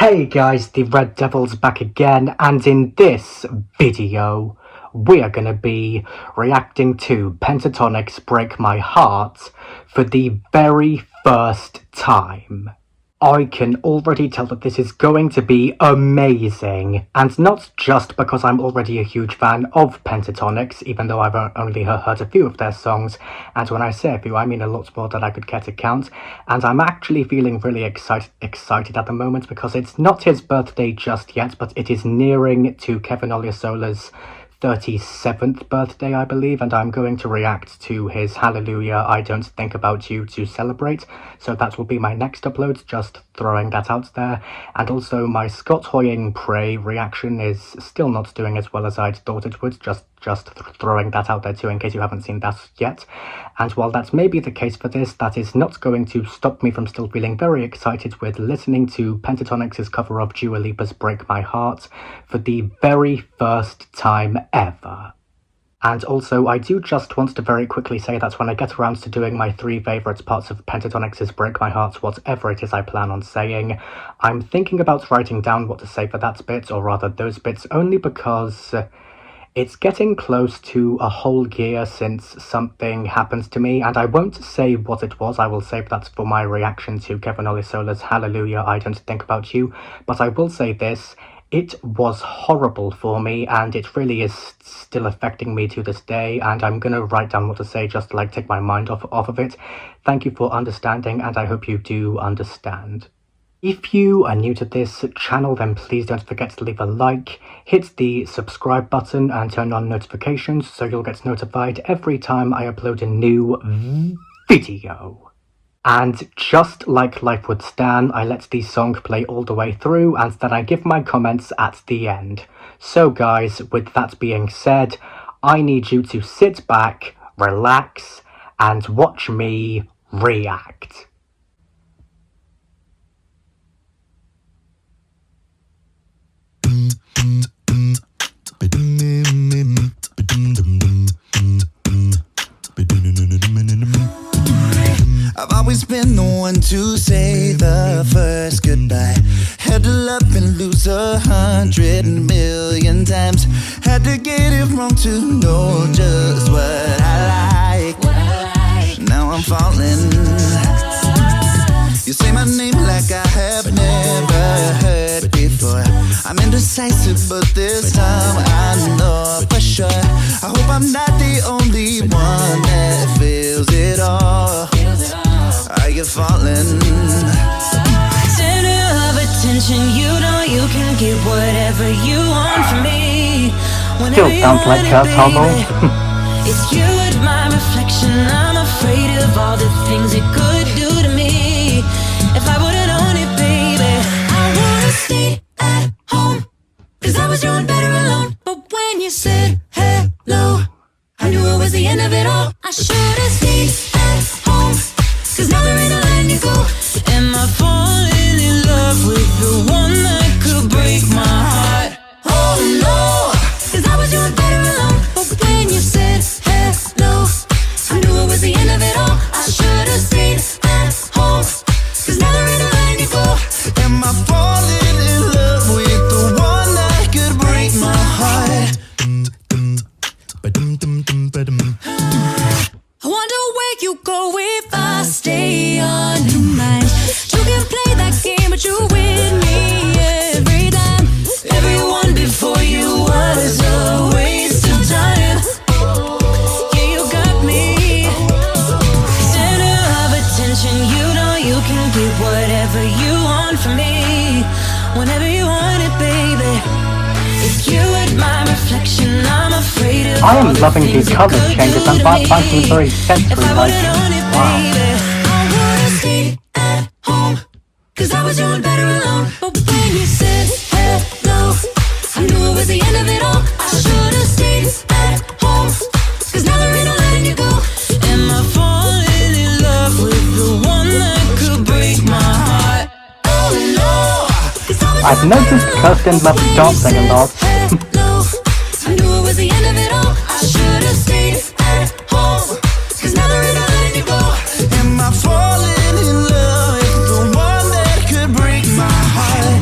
Hey guys, the Red Devil's back again, and in this video, we are gonna be reacting to Pentatonix Break My Heart for the very first time. I can already tell that this is going to be amazing, and not just because I'm already a huge fan of Pentatonix, even though I've only heard a few of their songs, and when I say a few, I mean a lot more than I could care to count, and I'm actually feeling really excited at the moment because it's not his birthday just yet, but it is nearing to Kevin Oliasola's 37th birthday, I believe, and I'm going to react to his Hallelujah, I Don't Think About You to celebrate, so that will be my next upload, just throwing that out there. And also my Scott Hoying Pray reaction is still not doing as well as I'd thought it would, just throwing that out there too in case you haven't seen that yet. And while that may be the case for this, that is not going to stop me from still feeling very excited with listening to Pentatonix's cover of Dua Lipa's Break My Heart for the very first time ever. And also, I do just want to very quickly say that when I get around to doing my 3 favourite parts of Pentatonix's Break My Heart, whatever it is I plan on saying, I'm thinking about writing down what to say for that bit, or rather those bits, only because it's getting close to a whole year since something happened to me, and I won't say what it was. I will save that for my reaction to Kevin Olisola's Hallelujah, I Don't Think About You, but I will say this. It was horrible for me, and it really is still affecting me to this day, and I'm gonna write down what to say just to like take my mind off of it. Thank you for understanding, and I hope you do understand. If you are new to this channel, then please don't forget to leave a like, hit the subscribe button and turn on notifications so you'll get notified every time I upload a new video. And just like Life Would Stand, I let the song play all the way through and then I give my comments at the end. So guys, with that being said, I need you to sit back, relax, and watch me react. I've always been the one to say the first goodbye. Had to love and lose 100 million times. Had to get it wrong to know just what I like. Now I'm falling. You say my name like I have never heard before. I'm indecisive, but this time I know for sure. I hope I'm not the only one that feels it all. Are you falling? Center of attention, you know you can get whatever you want from me. Still sounds like Kurt Hummel. It's you and my reflection. I'm afraid of all the things it could do to me. If I would've known it, baby, I would've stayed at home, 'cause I was doing better alone. But when you said hello, I knew it was the end of it all. I should've stayed at home, 'cause now there ain't a letting you go. Am I falling in love with the one that could break my heart? Oh no, 'cause I was doing better alone. But when you said hello, I knew it was the end of it all. I should've stayed at home, 'cause now there ain't a letting you go. Am I falling in love with the one that could break my heart? I wonder where you go if I stay on your mind. You can play that game, but you win me every time. Everyone before you was a waste of time. Yeah, you got me. Center of attention, you know you can get whatever you want from me. Whenever you want it, baby. If you my reflection, I'm afraid of I am loving these colour changes and finding them very sensory, like, wow. I would've stayed at home, 'cause I was doing better alone. But when you said hello, I knew it was the end of it all. I should've stayed at home, 'cause now there ain't no letting you go. Am I falling in love with the one that could break my heart? Oh no, 'cause I was I've noticed Kirsten loves dancing a lot. I knew it was the end of it all. I should've stayed at home, 'cause now there ain't no letting you go. Am I falling in love with the one that could break my heart?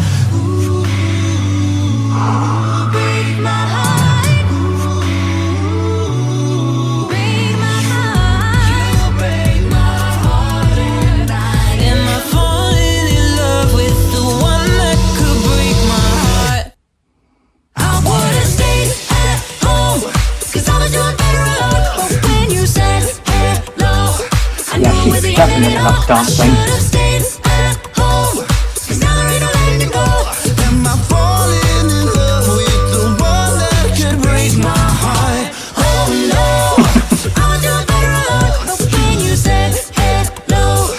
enough dancing. Should've stayed at home, 'cause now there ain't no letting you go. Am I falling in love with the one that could break my heart? Oh no, I was doing better alone. When you said hello,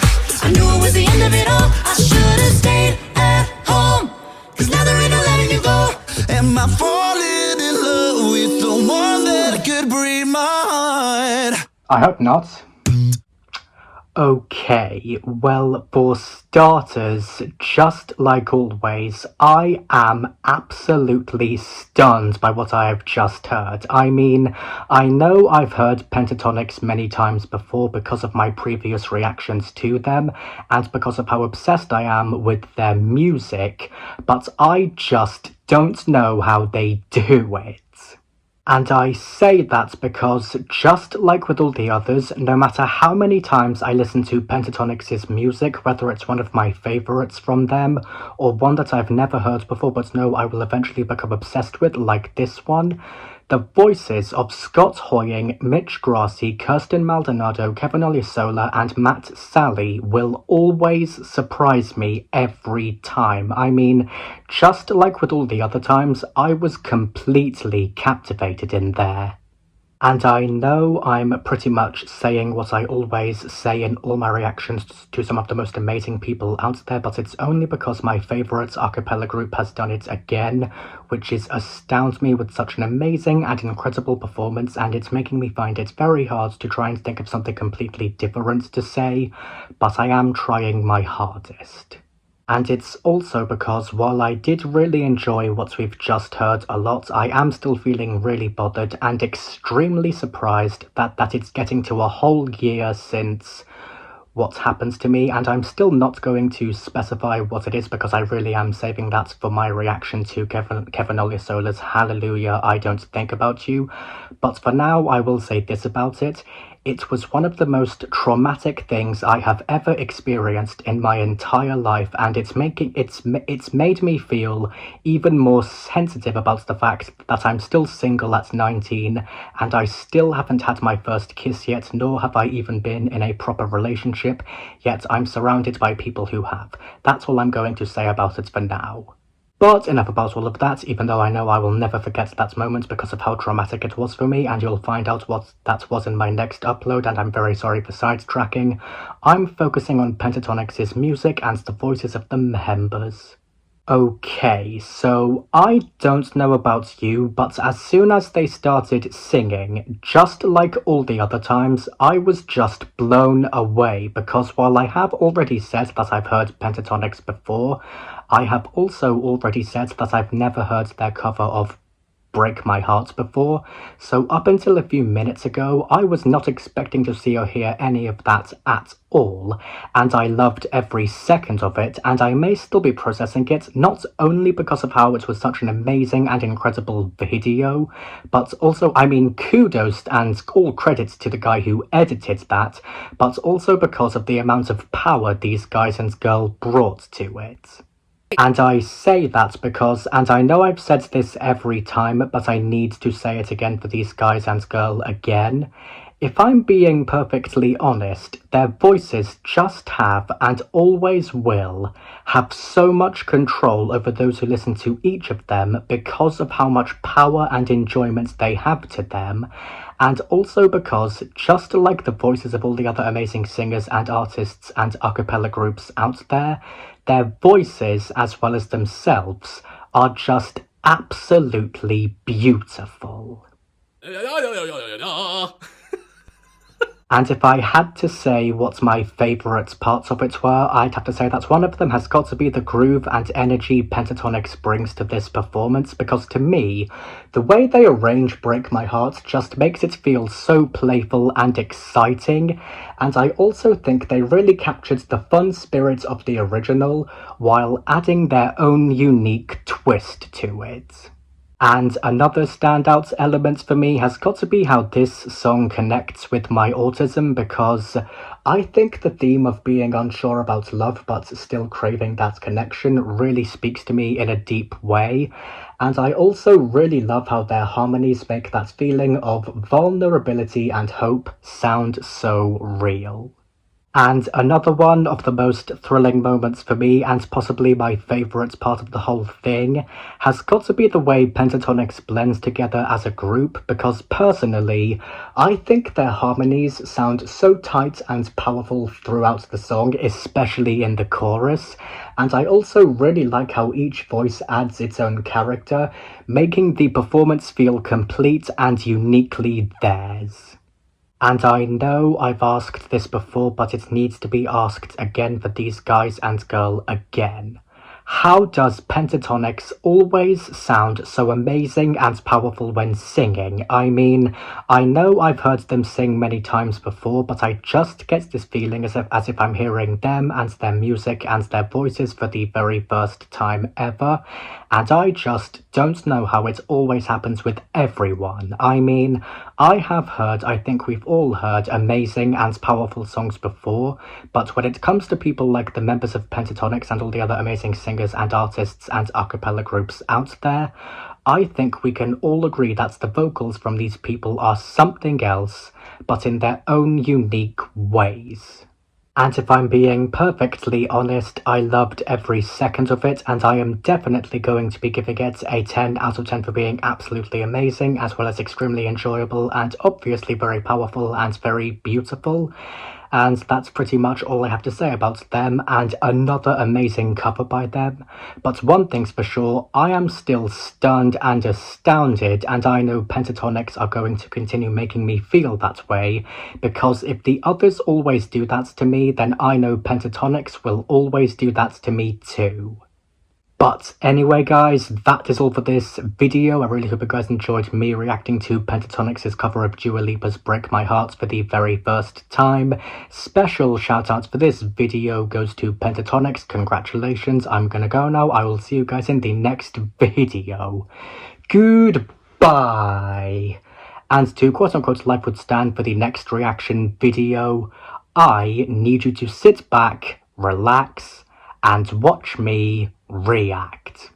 I knew it was the end of it all. I should've stayed at home, 'cause now there ain't no letting you go. Am I falling in love with the one that could break my heart? I hope not. Okay, well, for starters, just like always, I am absolutely stunned by what I have just heard. I mean, I know I've heard Pentatonix many times before because of my previous reactions to them, and because of how obsessed I am with their music, but I just don't know how they do it. And I say that because, just like with all the others, no matter how many times I listen to Pentatonix's music, whether it's one of my favourites from them, or one that I've never heard before but know I will eventually become obsessed with, like this one, the voices of Scott Hoying, Mitch Grassi, Kirsten Maldonado, Kevin Oliesola, and Matt Sally will always surprise me every time. I mean, just like with all the other times, I was completely captivated in there. And I know I'm pretty much saying what I always say in all my reactions to some of the most amazing people out there, but it's only because my favourite a cappella group has done it again, which is astounds me with such an amazing and incredible performance, and it's making me find it very hard to try and think of something completely different to say, but I am trying my hardest. And it's also because while I did really enjoy what we've just heard a lot, I am still feeling really bothered and extremely surprised that it's getting to a whole year since what happens to me, and I'm still not going to specify what it is because I really am saving that for my reaction to Kevin Oliesola's Hallelujah, I Don't Think About You. But for now, I will say this about it. It was one of the most traumatic things I have ever experienced in my entire life, and it's made me feel even more sensitive about the fact that I'm still single at 19, and I still haven't had my first kiss yet, nor have I even been in a proper relationship, yet I'm surrounded by people who have. That's all I'm going to say about it for now. But enough about all of that, even though I know I will never forget that moment because of how traumatic it was for me, and you'll find out what that was in my next upload, and I'm very sorry for sidetracking. I'm focusing on Pentatonix's music and the voices of the members. Okay, so I don't know about you, but as soon as they started singing, just like all the other times, I was just blown away, because while I have already said that I've heard Pentatonix before, I have also already said that I've never heard their cover of Break My Heart before, so up until a few minutes ago, I was not expecting to see or hear any of that at all, and I loved every second of it, and I may still be processing it, not only because of how it was such an amazing and incredible video, but also, I mean, kudos and all credits to the guy who edited that, but also because of the amount of power these guys and girls brought to it. And I say that because, and I know I've said this every time, but I need to say it again for these guys and girl again. If I'm being perfectly honest, their voices just have, and always will, have so much control over those who listen to each of them because of how much power and enjoyment they have to them, and also because, just like the voices of all the other amazing singers and artists and a cappella groups out there, their voices, as well as themselves, are just absolutely beautiful. And if I had to say what my favourite parts of it were, I'd have to say that one of them has got to be the groove and energy Pentatonix brings to this performance, because to me, the way they arrange Break My Heart just makes it feel so playful and exciting, and I also think they really captured the fun spirit of the original while adding their own unique twist to it. And another standout element for me has got to be how this song connects with my autism, because I think the theme of being unsure about love but still craving that connection really speaks to me in a deep way, and I also really love how their harmonies make that feeling of vulnerability and hope sound so real. And another one of the most thrilling moments for me, and possibly my favourite part of the whole thing, has got to be the way Pentatonix blends together as a group, because personally, I think their harmonies sound so tight and powerful throughout the song, especially in the chorus, and I also really like how each voice adds its own character, making the performance feel complete and uniquely theirs. And I know I've asked this before, but it needs to be asked again for these guys and girl again. How does Pentatonix always sound so amazing and powerful when singing? I mean, I know I've heard them sing many times before, but I just get this feeling as if I'm hearing them and their music and their voices for the very first time ever, and I just don't know how it always happens with everyone. I mean, I think we've all heard amazing and powerful songs before, but when it comes to people like the members of Pentatonix and all the other amazing singers and artists and a cappella groups out there, I think we can all agree that the vocals from these people are something else, but in their own unique ways. And if I'm being perfectly honest, I loved every second of it, and I am definitely going to be giving it a 10 out of 10 for being absolutely amazing, as well as extremely enjoyable, and obviously very powerful and very beautiful. And that's pretty much all I have to say about them, and another amazing cover by them. But one thing's for sure, I am still stunned and astounded, and I know Pentatonix are going to continue making me feel that way, because if the others always do that to me, then I know Pentatonix will always do that to me too. But anyway guys, that is all for this video. I really hope you guys enjoyed me reacting to Pentatonix's cover of Dua Lipa's Break My Heart for the very first time. Special shout out for this video goes to Pentatonix. Congratulations, I'm gonna go now. I will see you guys in the next video. Goodbye. And to quote-unquote life would stand for the next reaction video, I need you to sit back, relax, and watch me react.